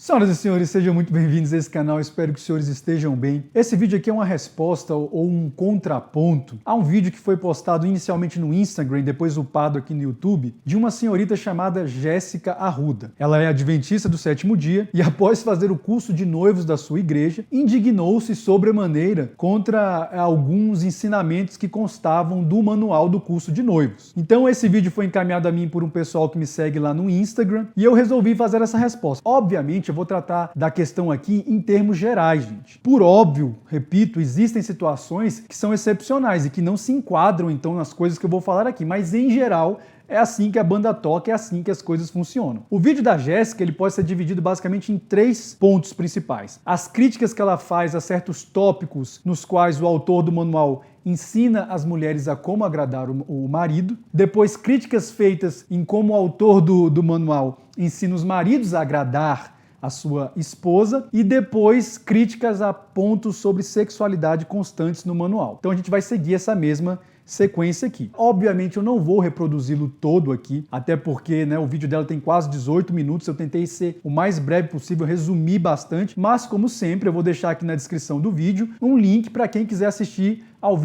Senhoras e senhores, sejam muito bem-vindos a esse canal, espero que os senhores estejam bem. Esse vídeo aqui é uma resposta ou um contraponto a um vídeo que foi postado inicialmente no Instagram e depois upado aqui no YouTube, de uma senhorita chamada Jéssica Arruda. Ela é adventista do sétimo dia e após fazer o curso de noivos da sua igreja, indignou-se sobremaneira contra alguns ensinamentos que constavam do manual do curso de noivos. Então esse vídeo foi encaminhado a mim por um pessoal que me segue lá no Instagram e eu resolvi fazer essa resposta. Obviamente, eu vou tratar da questão aqui em termos gerais, gente. Por óbvio, repito, existem situações que são excepcionais e que não se enquadram, então, nas coisas que eu vou falar aqui, mas, em geral, é assim que a banda toca, é assim que as coisas funcionam. O vídeo da Jéssica, ele pode ser dividido basicamente em 3 pontos principais. As críticas que ela faz a certos tópicos nos quais o autor do manual ensina as mulheres a como agradar o marido. Depois, críticas feitas em como o autor do manual ensina os maridos a agradar a sua esposa, e depois críticas a pontos sobre sexualidade constantes no manual. Então a gente vai seguir essa mesma sequência aqui. Obviamente eu não vou reproduzi-lo todo aqui, até porque o vídeo dela tem quase 18 minutos, eu tentei ser o mais breve possível, resumir bastante, mas como sempre eu vou deixar aqui na descrição do vídeo um link para quem quiser assistir o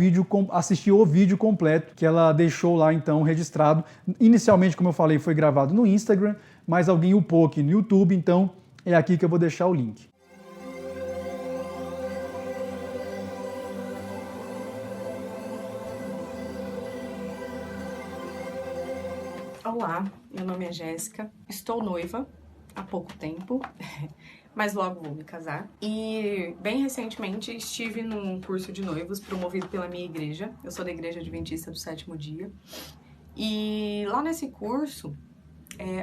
vídeo completo que ela deixou lá então registrado. Inicialmente, como eu falei, foi gravado no Instagram, mas alguém upou aqui no YouTube, então é aqui que eu vou deixar o link. Olá, meu nome é Jéssica, estou noiva há pouco tempo, mas logo vou me casar. E bem recentemente estive num curso de noivos promovido pela minha igreja, eu sou da Igreja Adventista do Sétimo Dia. E lá nesse curso,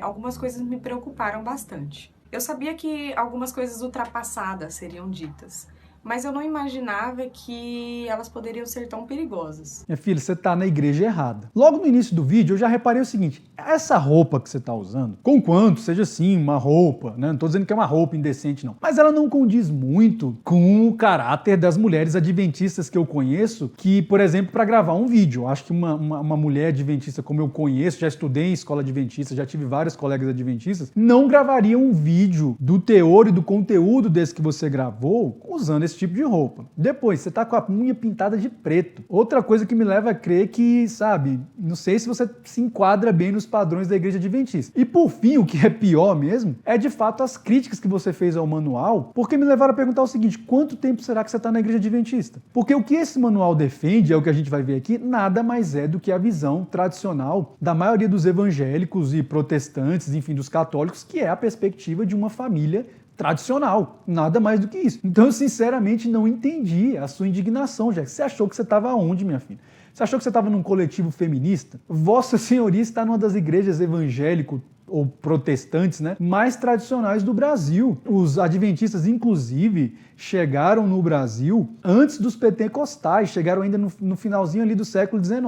algumas coisas me preocuparam bastante. Eu sabia que algumas coisas ultrapassadas seriam ditas, mas eu não imaginava que elas poderiam ser tão perigosas. Minha filha, você tá na igreja errada. Logo no início do vídeo eu já reparei o seguinte: essa roupa que você tá usando, conquanto seja assim uma roupa, não tô dizendo que é uma roupa indecente não, mas ela não condiz muito com o caráter das mulheres adventistas que eu conheço, que, por exemplo, para gravar um vídeo, eu acho que uma mulher adventista como eu conheço, já estudei em escola adventista, já tive vários colegas adventistas, não gravaria um vídeo do teor e do conteúdo desse que você gravou usando esse tipo de roupa. Depois, você tá com a unha pintada de preto. Outra coisa que me leva a crer que, sabe, não sei se você se enquadra bem nos padrões da igreja adventista. E por fim, o que é pior mesmo, é de fato as críticas que você fez ao manual, porque me levaram a perguntar o seguinte: quanto tempo será que você tá na igreja adventista? Porque o que esse manual defende, é o que a gente vai ver aqui, nada mais é do que a visão tradicional da maioria dos evangélicos e protestantes, enfim, dos católicos, que é a perspectiva de uma família tradicional, nada mais do que isso. Então eu sinceramente não entendi a sua indignação, Jéssica. Você achou que você estava onde, minha filha? Você achou que você estava num coletivo feminista? Vossa Senhoria está numa das igrejas evangélicas ou protestantes, mais tradicionais do Brasil. Os adventistas, inclusive, chegaram no Brasil antes dos pentecostais, chegaram ainda no finalzinho ali do século XIX.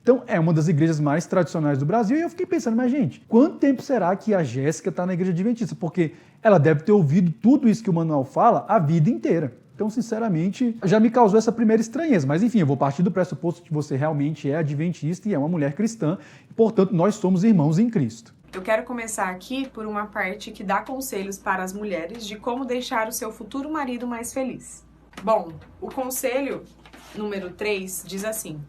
Então, é uma das igrejas mais tradicionais do Brasil e eu fiquei pensando, mas gente, quanto tempo será que a Jéssica está na igreja adventista? Porque ela deve ter ouvido tudo isso que o manual fala a vida inteira. Então, sinceramente, já me causou essa primeira estranheza. Mas, enfim, eu vou partir do pressuposto que você realmente é adventista e é uma mulher cristã. E, portanto, nós somos irmãos em Cristo. Eu quero começar aqui por uma parte que dá conselhos para as mulheres de como deixar o seu futuro marido mais feliz. Bom, o conselho número 3 diz assim: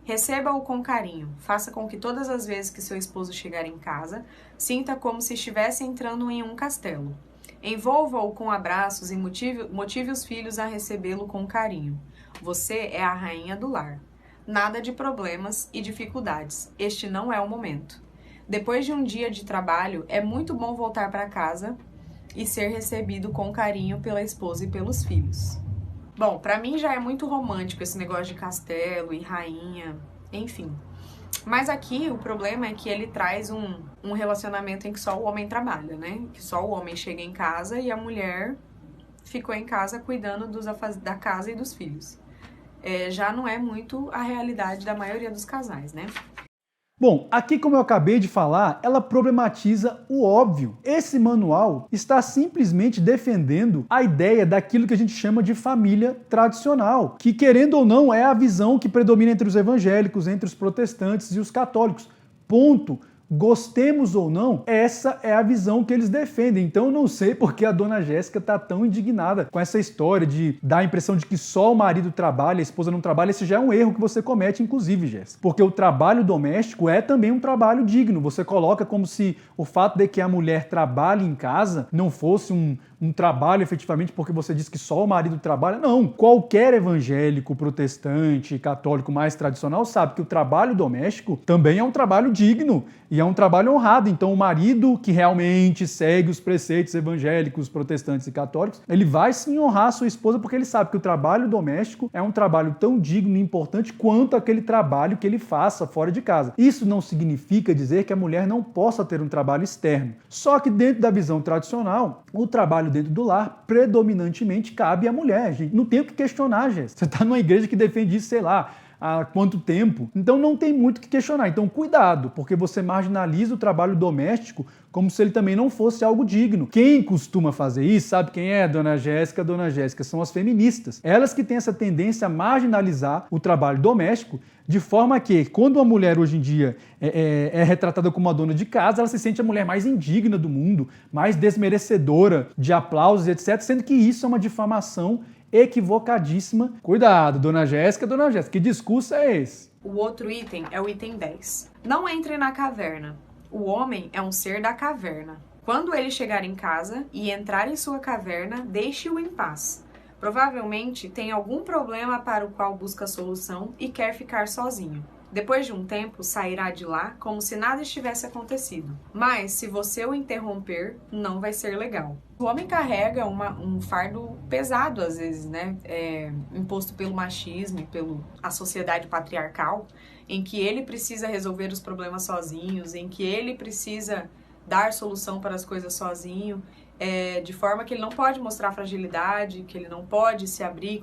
receba-o com carinho, faça com que todas as vezes que seu esposo chegar em casa, sinta como se estivesse entrando em um castelo. Envolva-o com abraços e motive os filhos a recebê-lo com carinho. Você é a rainha do lar. Nada de problemas e dificuldades, este não é o momento. Depois de um dia de trabalho, é muito bom voltar para casa e ser recebido com carinho pela esposa e pelos filhos. Bom, pra mim já é muito romântico esse negócio de castelo e rainha, enfim. Mas aqui o problema é que ele traz um relacionamento em que só o homem trabalha, Que só o homem chega em casa e a mulher ficou em casa cuidando da casa e dos filhos. Já não é muito a realidade da maioria dos casais, Bom, aqui como eu acabei de falar, ela problematiza o óbvio. Esse manual está simplesmente defendendo a ideia daquilo que a gente chama de família tradicional, que, querendo ou não, é a visão que predomina entre os evangélicos, entre os protestantes e os católicos. Ponto. Gostemos ou não, essa é a visão que eles defendem. Então eu não sei porque a dona Jéssica tá tão indignada com essa história de dar a impressão de que só o marido trabalha, a esposa não trabalha. Esse já é um erro que você comete, inclusive, Jéssica. Porque o trabalho doméstico é também um trabalho digno. Você coloca como se o fato de que a mulher trabalhe em casa não fosse um trabalho efetivamente porque você diz que só o marido trabalha. Não, qualquer evangélico, protestante, católico mais tradicional sabe que o trabalho doméstico também é um trabalho digno e é um trabalho honrado. Então o marido que realmente segue os preceitos evangélicos, protestantes e católicos, ele vai sim honrar a sua esposa porque ele sabe que o trabalho doméstico é um trabalho tão digno e importante quanto aquele trabalho que ele faça fora de casa. Isso não significa dizer que a mulher não possa ter um trabalho externo. Só que dentro da visão tradicional, o trabalho dentro do lar, predominantemente cabe à mulher, gente. Não tem o que questionar, gente. Você está numa igreja que defende isso, sei lá, há quanto tempo. Então não tem muito o que questionar. Então cuidado, porque você marginaliza o trabalho doméstico como se ele também não fosse algo digno. Quem costuma fazer isso, sabe quem é? Dona Jéssica, Dona Jéssica, são as feministas. Elas que têm essa tendência a marginalizar o trabalho doméstico, de forma que, quando uma mulher hoje em dia é retratada como uma dona de casa, ela se sente a mulher mais indigna do mundo, mais desmerecedora de aplausos, etc., sendo que isso é uma difamação equivocadíssima. Cuidado, Dona Jéssica, que discurso é esse? O outro item é o item 10. Não entre na caverna. O homem é um ser da caverna. Quando ele chegar em casa e entrar em sua caverna, deixe-o em paz. Provavelmente tem algum problema para o qual busca solução e quer ficar sozinho. Depois de um tempo, sairá de lá como se nada estivesse acontecido. Mas, se você o interromper, não vai ser legal. O homem carrega um fardo pesado, às vezes, né? Imposto pelo machismo e pela sociedade patriarcal, em que ele precisa resolver os problemas sozinhos, em que ele precisa dar solução para as coisas sozinho, de forma que ele não pode mostrar fragilidade, que ele não pode se abrir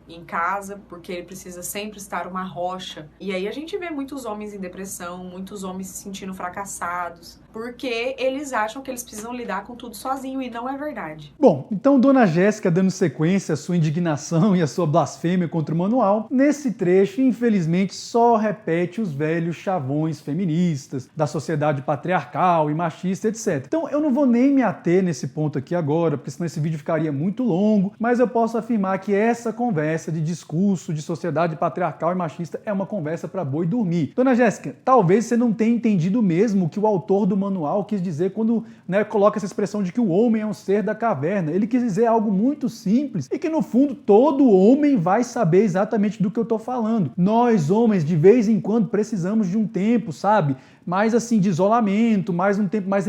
em casa, porque ele precisa sempre estar uma rocha. E aí a gente vê muitos homens em depressão, muitos homens se sentindo fracassados, porque eles acham que eles precisam lidar com tudo sozinho, e não é verdade. Bom, então Dona Jéssica dando sequência à sua indignação e à sua blasfêmia contra o manual, nesse trecho, infelizmente, só repete os velhos chavões feministas, da sociedade patriarcal e machista, etc. Então eu não vou nem me ater nesse ponto aqui agora, porque senão esse vídeo ficaria muito longo, mas eu posso afirmar que essa conversa de discurso de sociedade patriarcal e machista é uma conversa para boi dormir. Dona Jéssica, talvez você não tenha entendido mesmo o que o autor do manual quis dizer quando coloca essa expressão de que o homem é um ser da caverna. Ele quis dizer algo muito simples e que, no fundo, todo homem vai saber exatamente do que eu estou falando. Nós, homens, de vez em quando precisamos de um tempo, sabe? Mais assim, de isolamento, mais um tempo mais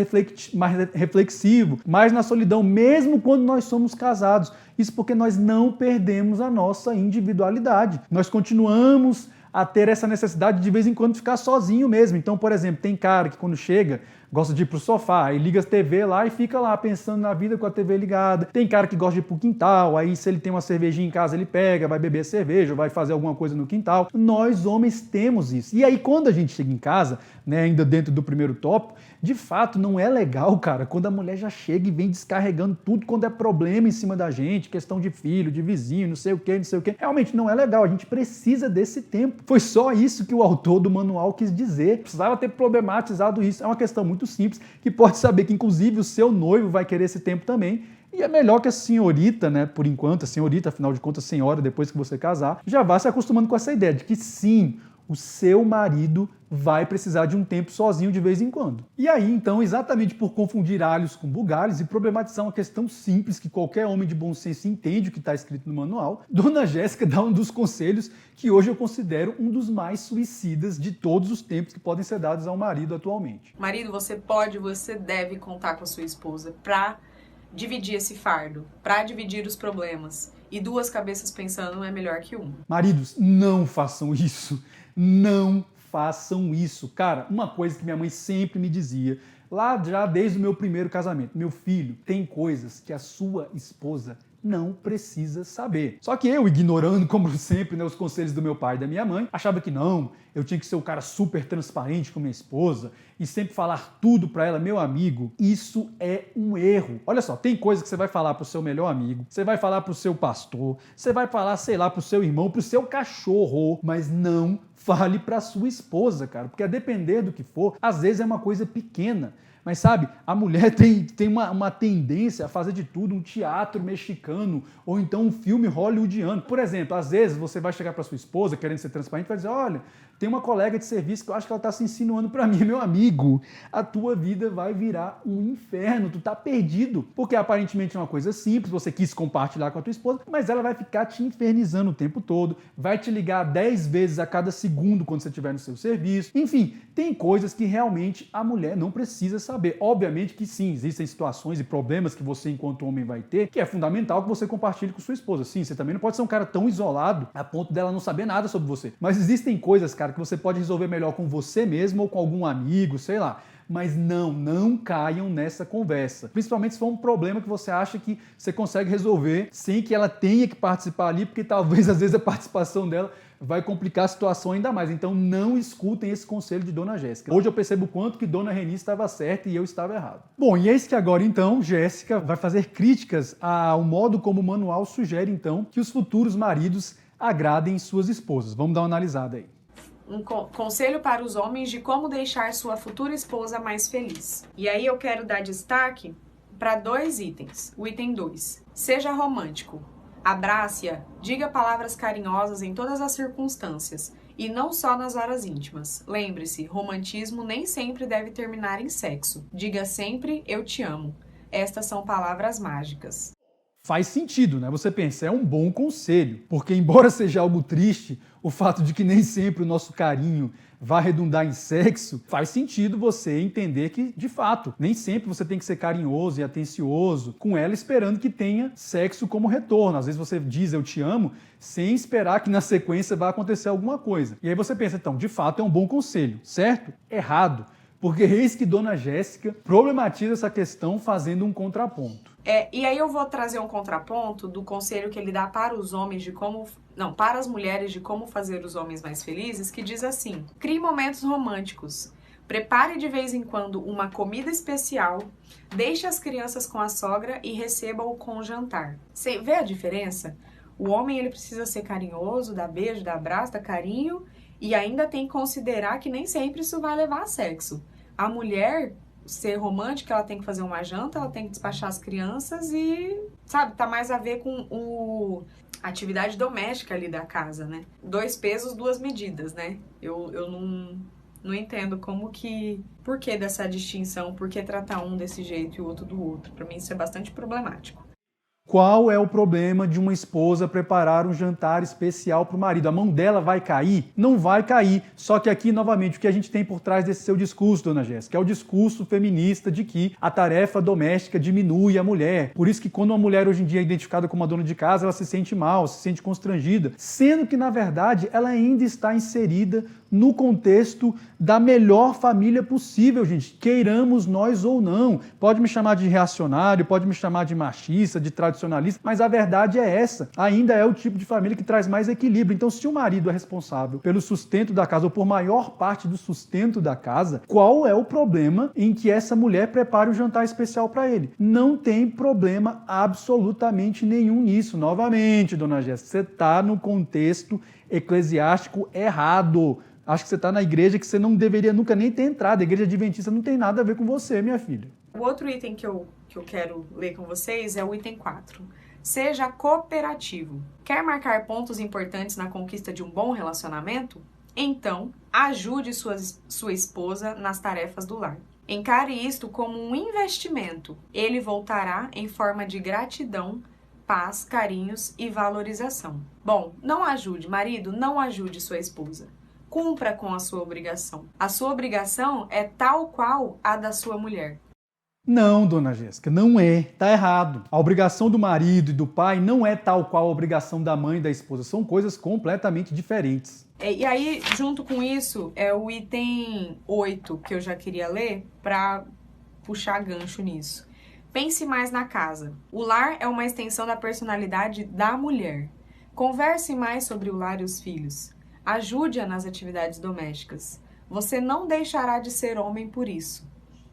reflexivo, mais na solidão, mesmo quando nós somos casados. Isso porque nós não perdemos a nossa individualidade. Nós continuamos a ter essa necessidade de vez em quando ficar sozinho mesmo. Então, por exemplo, tem cara que quando chega gosta de ir pro sofá, aí liga a TV lá e fica lá pensando na vida com a TV ligada. Tem cara que gosta de ir pro quintal, aí se ele tem uma cervejinha em casa ele pega, vai beber cerveja, vai fazer alguma coisa no quintal. Nós homens temos isso. E aí quando a gente chega em casa, ainda dentro do primeiro tópico, de fato não é legal, cara, quando a mulher já chega e vem descarregando tudo quando é problema em cima da gente, questão de filho, de vizinho, não sei o que. Realmente não é legal, a gente precisa desse tempo. Foi só isso que o autor do manual quis dizer. Precisava ter problematizado isso. É uma questão muito simples, que pode saber que inclusive o seu noivo vai querer esse tempo também. E é melhor que a senhorita, por enquanto, a senhorita, afinal de contas, senhora, depois que você casar, já vá se acostumando com essa ideia de que sim, o seu marido vai precisar de um tempo sozinho de vez em quando. E aí, então, exatamente por confundir alhos com bugalhos e problematizar uma questão simples que qualquer homem de bom senso entende o que está escrito no manual, Dona Jéssica dá um dos conselhos que hoje eu considero um dos mais suicidas de todos os tempos que podem ser dados ao marido atualmente. Marido, você deve contar com a sua esposa para dividir esse fardo, para dividir os problemas. E duas cabeças pensando é melhor que uma. Maridos, não façam isso. Não façam isso. Cara, uma coisa que minha mãe sempre me dizia, lá já desde o meu primeiro casamento: meu filho, tem coisas que a sua esposa não precisa saber. Só que eu, ignorando, como sempre, os conselhos do meu pai e da minha mãe, achava que não, eu tinha que ser um cara super transparente com minha esposa e sempre falar tudo pra ela. Meu amigo, isso é um erro. Olha só, tem coisa que você vai falar pro seu melhor amigo, você vai falar pro seu pastor, você vai falar, sei lá, pro seu irmão, pro seu cachorro, mas não fale para sua esposa, cara, porque a depender do que for, às vezes é uma coisa pequena. Mas sabe, a mulher tem uma tendência a fazer de tudo um teatro mexicano ou então um filme hollywoodiano. Por exemplo, às vezes você vai chegar para sua esposa querendo ser transparente e vai dizer, olha, tem uma colega de serviço que eu acho que ela está se insinuando para mim, meu amigo, a tua vida vai virar um inferno, tu tá perdido. Porque aparentemente é uma coisa simples, você quis compartilhar com a tua esposa, mas ela vai ficar te infernizando o tempo todo, vai te ligar 10 vezes a cada segundo quando você estiver no seu serviço. Enfim, tem coisas que realmente a mulher não precisa saber. Obviamente que sim, existem situações e problemas que você, enquanto homem, vai ter, que é fundamental que você compartilhe com sua esposa. Sim, você também não pode ser um cara tão isolado a ponto dela não saber nada sobre você. Mas existem coisas, cara, que você pode resolver melhor com você mesmo ou com algum amigo, sei lá. Mas não caiam nessa conversa. Principalmente se for um problema que você acha que você consegue resolver sem que ela tenha que participar ali, porque talvez, às vezes, a participação dela vai complicar a situação ainda mais. Então não escutem esse conselho de Dona Jéssica. Hoje eu percebo o quanto que Dona Reni estava certa e eu estava errado. Bom, e eis que agora então Jéssica vai fazer críticas ao modo como o manual sugere então que os futuros maridos agradem suas esposas. Vamos dar uma analisada aí. Um conselho para os homens de como deixar sua futura esposa mais feliz. E aí eu quero dar destaque para 2 itens. O item 2. Seja romântico. Abrace-a, diga palavras carinhosas em todas as circunstâncias, e não só nas horas íntimas. Lembre-se, romantismo nem sempre deve terminar em sexo. Diga sempre, eu te amo. Estas são palavras mágicas. Faz sentido, né? Você pensa, é um bom conselho, porque embora seja algo triste, o fato de que nem sempre o nosso carinho vai redundar em sexo, faz sentido você entender que, de fato, nem sempre você tem que ser carinhoso e atencioso com ela esperando que tenha sexo como retorno. Às vezes você diz eu te amo sem esperar que na sequência vai acontecer alguma coisa. E aí você pensa, então, de fato é um bom conselho, certo? Errado. Porque eis que Dona Jéssica problematiza essa questão fazendo um contraponto. E aí eu vou trazer um contraponto do conselho que ele dá para os homens de como... Não, para as mulheres de como fazer os homens mais felizes, que diz assim: crie momentos românticos. Prepare de vez em quando uma comida especial, deixe as crianças com a sogra e receba-o com o jantar. Você vê a diferença? O homem ele precisa ser carinhoso, dar beijo, dar abraço, dar carinho, e ainda tem que considerar que nem sempre isso vai levar a sexo. A mulher ser romântica, ela tem que fazer uma janta, ela tem que despachar as crianças e, sabe, tá mais a ver com a atividade doméstica ali da casa, né? 2 pesos, 2 medidas, né? Eu não entendo por que dessa distinção, por que tratar um desse jeito e o outro do outro. Pra mim isso é bastante problemático. Qual é o problema de uma esposa preparar um jantar especial para o marido? A mão dela vai cair? Não vai cair. Só que aqui, novamente, o que a gente tem por trás desse seu discurso, Dona Jéssica, é o discurso feminista de que a tarefa doméstica diminui a mulher. Por isso que quando uma mulher hoje em dia é identificada como uma dona de casa, ela se sente mal, se sente constrangida. Sendo que, na verdade, ela ainda está inserida no contexto da melhor família possível, gente. Queiramos nós ou não. Pode me chamar de reacionário, pode me chamar de machista, de tradicionalista, mas a verdade é essa. Ainda é o tipo de família que traz mais equilíbrio. Então, se o marido é responsável pelo sustento da casa ou por maior parte do sustento da casa, qual é o problema em que essa mulher prepare o jantar especial para ele? Não tem problema absolutamente nenhum nisso. Novamente, Dona Jéssica, você está no contexto eclesiástico errado. Acho que você está na igreja que você não deveria nunca nem ter entrado. A igreja adventista não tem nada a ver com você, minha filha. O outro item que eu quero ler com vocês é o item 4. Seja cooperativo. Quer marcar pontos importantes na conquista de um bom relacionamento? Então, ajude sua esposa nas tarefas do lar. Encare isto como um investimento. Ele voltará em forma de gratidão, paz, carinhos e valorização. Bom, não ajude, marido, não ajude sua esposa. Cumpra com a sua obrigação. A sua obrigação é tal qual a da sua mulher. Não, Dona Jéssica, não é. Tá errado. A obrigação do marido e do pai não é tal qual a obrigação da mãe e da esposa. São coisas completamente diferentes. E aí, junto com isso, é o item 8 que eu já queria ler para puxar gancho nisso. Pense mais na casa. O lar é uma extensão da personalidade da mulher. Converse mais sobre o lar e os filhos. Ajude-a nas atividades domésticas. Você não deixará de ser homem por isso.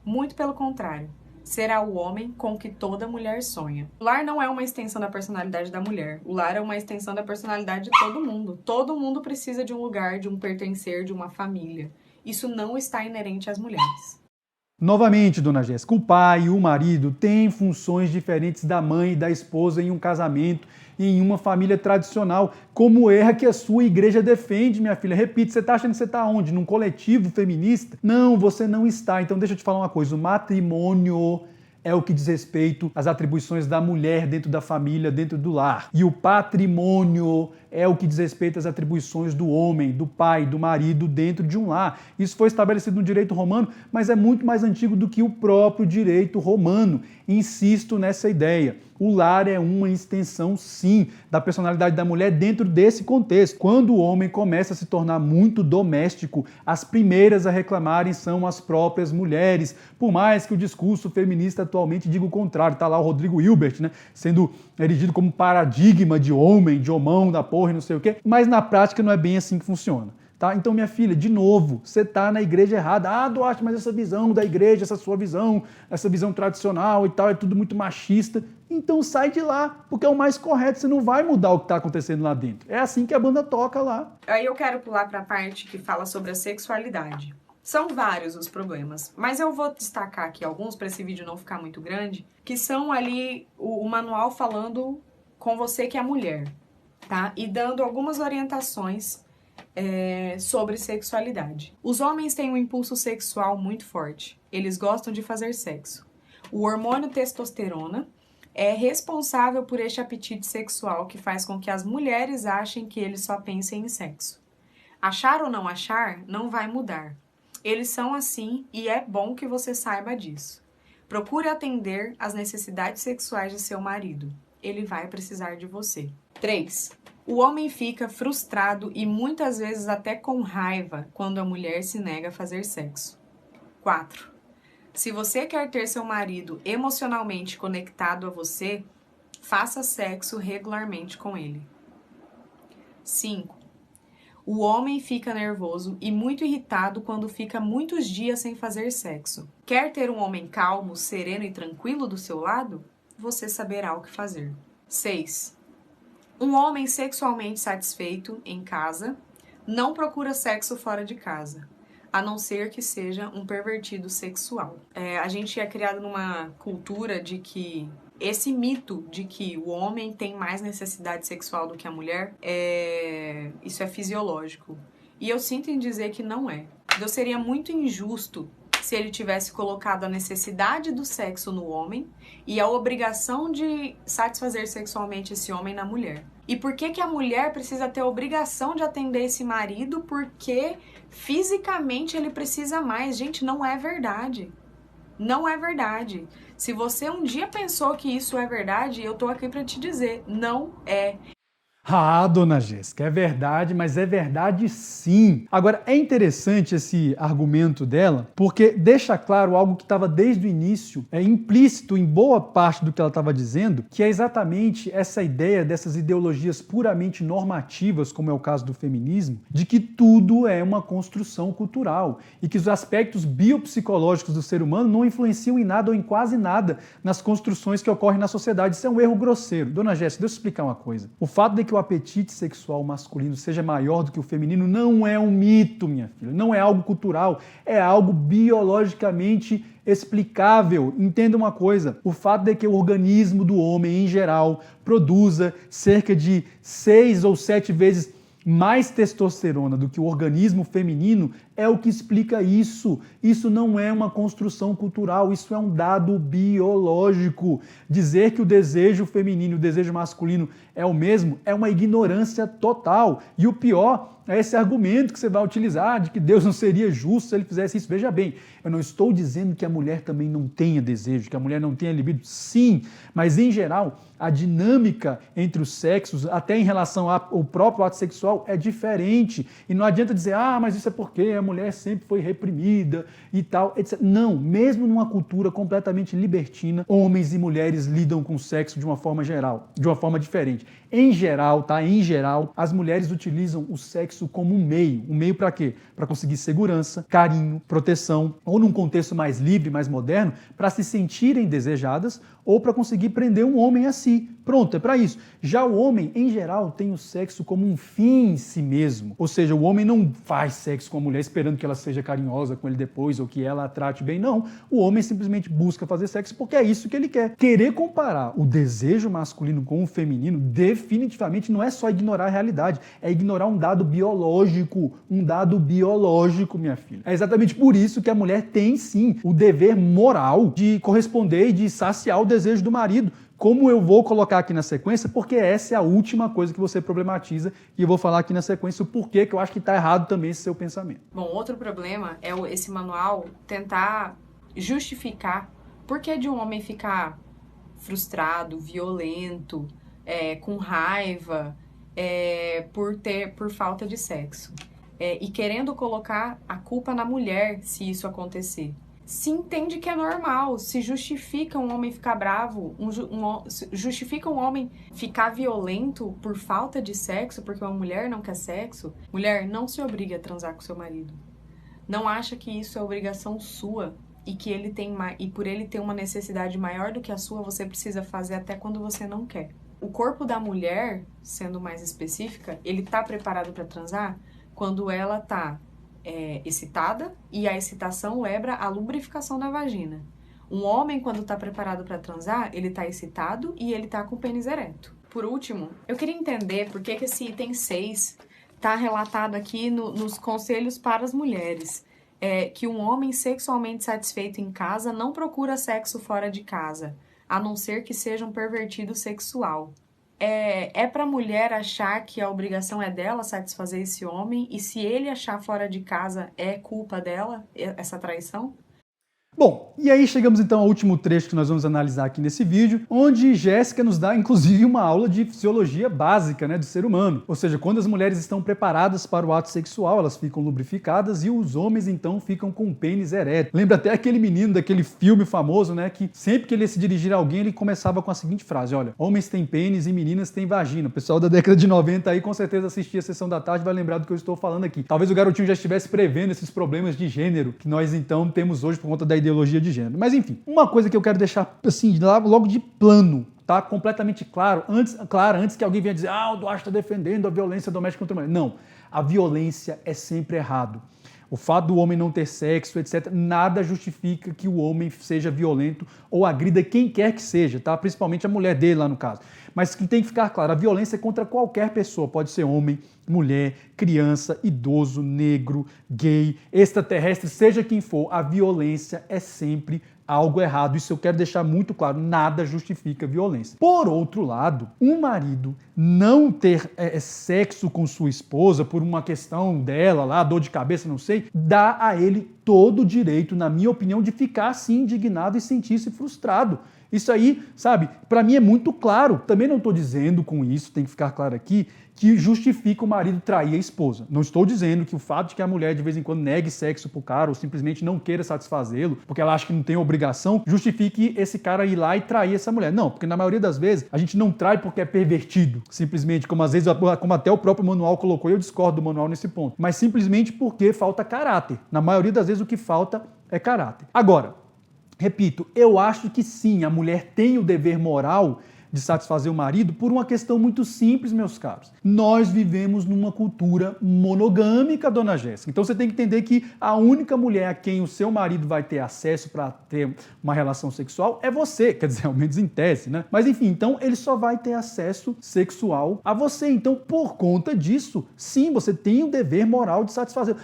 Muito pelo contrário. será o homem com que toda mulher sonha. O lar não é uma extensão da personalidade da mulher. O lar é uma extensão da personalidade de todo mundo. Todo mundo precisa de um lugar, de um pertencer, de uma família. Isso não está inerente às mulheres. Novamente, dona Jéssica, o pai e o marido têm funções diferentes da mãe e da esposa em um casamento e em uma família tradicional. Como é que a sua igreja defende, minha filha? Repito, você está achando que você está onde? Num coletivo feminista? Não, você não está. Então deixa eu te falar uma coisa, o matrimônio é o que diz respeito às atribuições da mulher dentro da família, dentro do lar. E o patrimônio é o que diz respeito às atribuições do homem, do pai, do marido dentro de um lar. Isso foi estabelecido no direito romano, mas é muito mais antigo do que o próprio direito romano. Insisto nessa ideia. O lar é uma extensão, sim, da personalidade da mulher dentro desse contexto. Quando o homem começa a se tornar muito doméstico, as primeiras a reclamarem são as próprias mulheres, por mais que o discurso feminista atualmente diga o contrário. Está lá o Rodrigo Hilbert, né, sendo erigido como paradigma de homem, de homão da porra e não sei o quê, mas na prática não é bem assim que funciona. Tá? Então, minha filha, de novo, você está na igreja errada. Ah, Duarte, mas essa visão da igreja, essa sua visão, essa visão tradicional e tal, é tudo muito machista. Então sai de lá, porque é o mais correto, você não vai mudar o que está acontecendo lá dentro. É assim que a banda toca lá. Aí eu quero pular para a parte que fala sobre a sexualidade. São vários os problemas, mas eu vou destacar aqui alguns para esse vídeo não ficar muito grande, que são ali o manual falando com você que é mulher, tá? E dando algumas orientações sobre sexualidade. Os homens têm um impulso sexual muito forte. Eles gostam de fazer sexo. O hormônio testosterona é responsável por este apetite sexual que faz com que as mulheres achem que eles só pensem em sexo. Achar ou não achar, não vai mudar. Eles são assim e é bom que você saiba disso. Procure atender às necessidades sexuais de seu marido. Ele vai precisar de você. 3. O homem fica frustrado e muitas vezes até com raiva quando a mulher se nega a fazer sexo. 4. Se você quer ter seu marido emocionalmente conectado a você, faça sexo regularmente com ele. 5. O homem fica nervoso e muito irritado quando fica muitos dias sem fazer sexo. Quer ter um homem calmo, sereno e tranquilo do seu lado? Você saberá o que fazer. 6. Um homem sexualmente satisfeito em casa não procura sexo fora de casa, a não ser que seja um pervertido sexual. A gente é criado numa cultura de que esse mito de que o homem tem mais necessidade sexual do que a mulher, isso é fisiológico. E eu sinto em dizer que não é. Eu seria muito injusto se ele tivesse colocado a necessidade do sexo no homem e a obrigação de satisfazer sexualmente esse homem na mulher. E por que a mulher precisa ter a obrigação de atender esse marido? Porque fisicamente ele precisa mais. Gente, não é verdade. Não é verdade. Se você um dia pensou que isso é verdade, eu tô aqui para te dizer, não é. Ah, dona Jéssica, é verdade, mas é verdade sim. Agora, é interessante esse argumento dela, porque deixa claro algo que estava desde o início, implícito em boa parte do que ela estava dizendo, que é exatamente essa ideia dessas ideologias puramente normativas, como é o caso do feminismo, de que tudo é uma construção cultural e que os aspectos biopsicológicos do ser humano não influenciam em nada ou em quase nada nas construções que ocorrem na sociedade. Isso é um erro grosseiro. Dona Jéssica, deixa eu explicar uma coisa. O fato de que o apetite sexual masculino seja maior do que o feminino não é um mito, minha filha, não é algo cultural, é algo biologicamente explicável. Entenda uma coisa, o fato de que o organismo do homem, em geral, produza cerca de 6 ou 7 vezes mais testosterona do que o organismo feminino é o que explica isso. Isso não é uma construção cultural, isso é um dado biológico. Dizer que o desejo feminino e o desejo masculino é o mesmo é uma ignorância total. E o pior é esse argumento que você vai utilizar de que Deus não seria justo se ele fizesse isso. Veja bem, eu não estou dizendo que a mulher também não tenha desejo, que a mulher não tenha libido, sim, mas em geral a dinâmica entre os sexos, até em relação ao próprio ato sexual, é diferente. E não adianta dizer, mas isso é porque a mulher sempre foi reprimida e tal, etc. Não, mesmo numa cultura completamente libertina, homens e mulheres lidam com o sexo de uma forma geral, de uma forma diferente. Em geral, tá? Em geral, as mulheres utilizam o sexo como um meio. Um meio para quê? Para conseguir segurança, carinho, proteção, ou num contexto mais livre, mais moderno, para se sentirem desejadas ou para conseguir prender um homem a si. Pronto, é para isso. Já o homem, em geral, tem o sexo como um fim em si mesmo. Ou seja, o homem não faz sexo com a mulher esperando que ela seja carinhosa com ele depois ou que ela a trate bem, não. O homem simplesmente busca fazer sexo porque é isso que ele quer. Querer comparar o desejo masculino com o feminino definitivamente não é só ignorar a realidade, é ignorar um dado biológico, minha filha. É exatamente por isso que a mulher tem, sim, o dever moral de corresponder e de saciar o desejo do marido. Como eu vou colocar aqui na sequência, porque essa é a última coisa que você problematiza e eu vou falar aqui na sequência o porquê que eu acho que está errado também esse seu pensamento. Bom, outro problema é esse manual tentar justificar por que de um homem ficar frustrado, violento, com raiva, por falta de sexo. E querendo colocar a culpa na mulher se isso acontecer. Se entende que é normal, se justifica um homem ficar bravo, justifica um homem ficar violento por falta de sexo, porque uma mulher não quer sexo. Mulher, não se obrigue a transar com seu marido. Não acha que isso é obrigação sua e que e por ele ter uma necessidade maior do que a sua, você precisa fazer até quando você não quer. O corpo da mulher, sendo mais específica, ele tá preparado para transar quando ela tá excitada e a excitação leva à lubrificação da vagina. Um homem, quando está preparado para transar, ele está excitado e ele está com o pênis ereto. Por último, eu queria entender por que esse item 6 está relatado aqui nos conselhos para as mulheres. Que um homem sexualmente satisfeito em casa não procura sexo fora de casa, a não ser que seja um pervertido sexual. É para a mulher achar que a obrigação é dela satisfazer esse homem, e se ele achar fora de casa, é culpa dela, essa traição? Bom, e aí chegamos então ao último trecho que nós vamos analisar aqui nesse vídeo, onde Jéssica nos dá inclusive uma aula de fisiologia básica, do ser humano. Ou seja, quando as mulheres estão preparadas para o ato sexual, elas ficam lubrificadas e os homens então ficam com o pênis ereto. Lembra até aquele menino daquele filme famoso, que sempre que ele ia se dirigir a alguém, ele começava com a seguinte frase: olha, homens têm pênis e meninas têm vagina. O pessoal da década de 90 aí com certeza assistia a Sessão da Tarde, vai lembrar do que eu estou falando aqui. Talvez o garotinho já estivesse prevendo esses problemas de gênero que nós então temos hoje por conta da ideologia de gênero. Mas enfim, uma coisa que eu quero deixar assim, logo de plano, tá? Completamente claro, antes que alguém venha dizer, o Duarte está defendendo a violência doméstica contra a mulher. Não, a violência é sempre errado. O fato do homem não ter sexo, etc., nada justifica que o homem seja violento ou agrida quem quer que seja, tá? Principalmente a mulher dele lá no caso. Mas que tem que ficar claro, a violência é contra qualquer pessoa, pode ser homem, mulher, criança, idoso, negro, gay, extraterrestre, seja quem for, a violência é sempre algo errado. Isso eu quero deixar muito claro, nada justifica violência. Por outro lado, um marido não ter sexo com sua esposa por uma questão dela lá, dor de cabeça, não sei, dá a ele todo o direito, na minha opinião, de ficar assim indignado e sentir-se frustrado. Isso aí, sabe, para mim é muito claro. Também não estou dizendo com isso, tem que ficar claro aqui, que justifica o marido trair a esposa. Não estou dizendo que o fato de que a mulher de vez em quando negue sexo pro cara ou simplesmente não queira satisfazê-lo, porque ela acha que não tem obrigação, justifique esse cara ir lá e trair essa mulher. Não, porque na maioria das vezes a gente não trai porque é pervertido, simplesmente, como até o próprio manual colocou, e eu discordo do manual nesse ponto, mas simplesmente porque falta caráter. Na maioria das vezes o que falta é caráter. Agora, repito, eu acho que sim, a mulher tem o dever moral de satisfazer o marido por uma questão muito simples, meus caros. Nós vivemos numa cultura monogâmica, dona Jéssica. Então você tem que entender que a única mulher a quem o seu marido vai ter acesso para ter uma relação sexual é você, quer dizer, ao menos em tese, Mas enfim, então ele só vai ter acesso sexual a você. Então, por conta disso, sim, você tem o dever moral de satisfazer.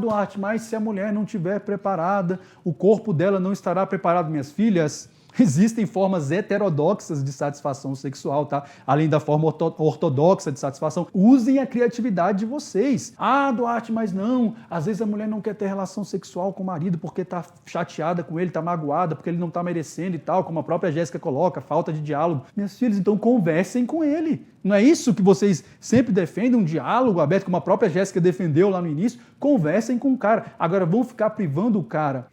Duarte, mas se a mulher não estiver preparada, o corpo dela não estará preparado, minhas filhas. Existem formas heterodoxas de satisfação sexual, tá? Além da forma ortodoxa de satisfação. Usem a criatividade de vocês. Duarte, mas não. Às vezes a mulher não quer ter relação sexual com o marido porque tá chateada com ele, tá magoada, porque ele não tá merecendo e tal, como a própria Jéssica coloca, falta de diálogo. Minhas filhas, então conversem com ele. Não é isso que vocês sempre defendem, um diálogo aberto, como a própria Jéssica defendeu lá no início? conversem com o cara. Agora, vão ficar privando o cara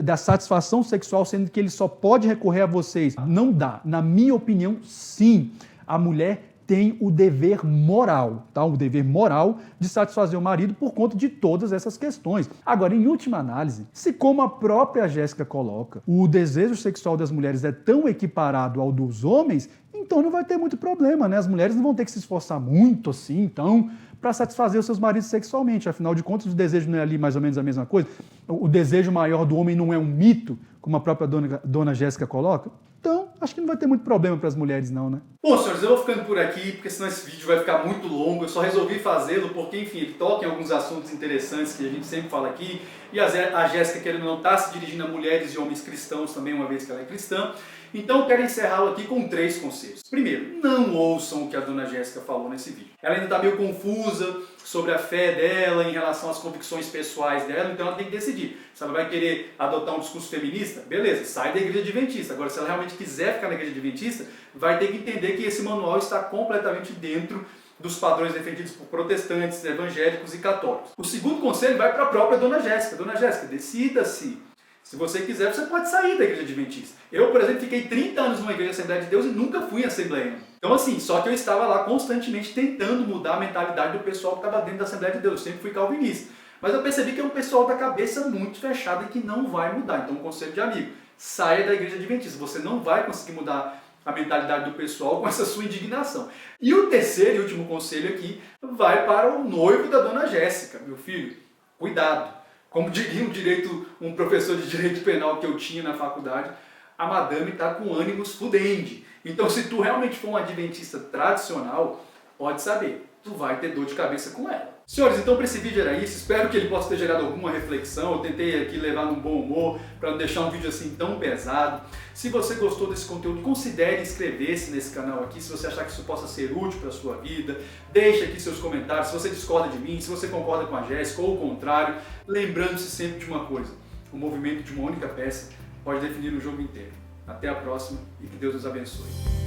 da satisfação sexual, sendo que ele só pode recorrer a vocês? Não dá. Na minha opinião, sim. A mulher tem o dever moral, tá? O dever moral de satisfazer o marido por conta de todas essas questões. Agora, em última análise, se como a própria Jéssica coloca, o desejo sexual das mulheres é tão equiparado ao dos homens, então não vai ter muito problema, né? As mulheres não vão ter que se esforçar muito assim, então, para satisfazer os seus maridos sexualmente. Afinal de contas, o desejo não é ali mais ou menos a mesma coisa? O desejo maior do homem não é um mito, como a própria dona Jéssica coloca? Então, acho que não vai ter muito problema para as mulheres não, né? Bom, senhores, eu vou ficando por aqui, porque senão esse vídeo vai ficar muito longo. Eu só resolvi fazê-lo porque, enfim, ele toca em alguns assuntos interessantes que a gente sempre fala aqui. E a Jéssica, querendo ou não, está se dirigindo a mulheres e homens cristãos também, uma vez que ela é cristã. Então, eu quero encerrá-lo aqui com 3 conselhos. Primeiro, não ouçam o que a dona Jéssica falou nesse vídeo. Ela ainda está meio confusa sobre a fé dela em relação às convicções pessoais dela, então ela tem que decidir. Se ela vai querer adotar um discurso feminista, beleza, sai da igreja adventista. Agora, se ela realmente quiser ficar na igreja adventista, vai ter que entender que esse manual está completamente dentro dos padrões defendidos por protestantes, evangélicos e católicos. O segundo conselho vai para a própria dona Jéssica. Dona Jéssica, decida-se. Se você quiser, você pode sair da igreja adventista. Eu, por exemplo, fiquei 30 anos numa igreja Assembleia de Deus e nunca fui em Assembleia. Então, assim, só que eu estava lá constantemente tentando mudar a mentalidade do pessoal que estava dentro da Assembleia de Deus. Eu sempre fui calvinista. Mas eu percebi que é um pessoal da cabeça muito fechada e que não vai mudar. Então, um conselho de amigo, saia da igreja adventista. Você não vai conseguir mudar a mentalidade do pessoal com essa sua indignação. E o terceiro e último conselho aqui vai para o noivo da dona Jéssica. Meu filho, cuidado. Como diria um professor de direito penal que eu tinha na faculdade, a madame está com ânimos fudendi. Então, se tu realmente for um adventista tradicional, pode saber, tu vai ter dor de cabeça com ela. Senhores, então para esse vídeo era isso. Espero que ele possa ter gerado alguma reflexão. Eu tentei aqui levar num bom humor, para não deixar um vídeo assim tão pesado. Se você gostou desse conteúdo, considere inscrever-se nesse canal aqui, se você achar que isso possa ser útil para a sua vida. Deixe aqui seus comentários, se você discorda de mim, se você concorda com a Jéssica ou o contrário. Lembrando-se sempre de uma coisa, o movimento de uma única peça pode definir o jogo inteiro. Até a próxima e que Deus nos abençoe.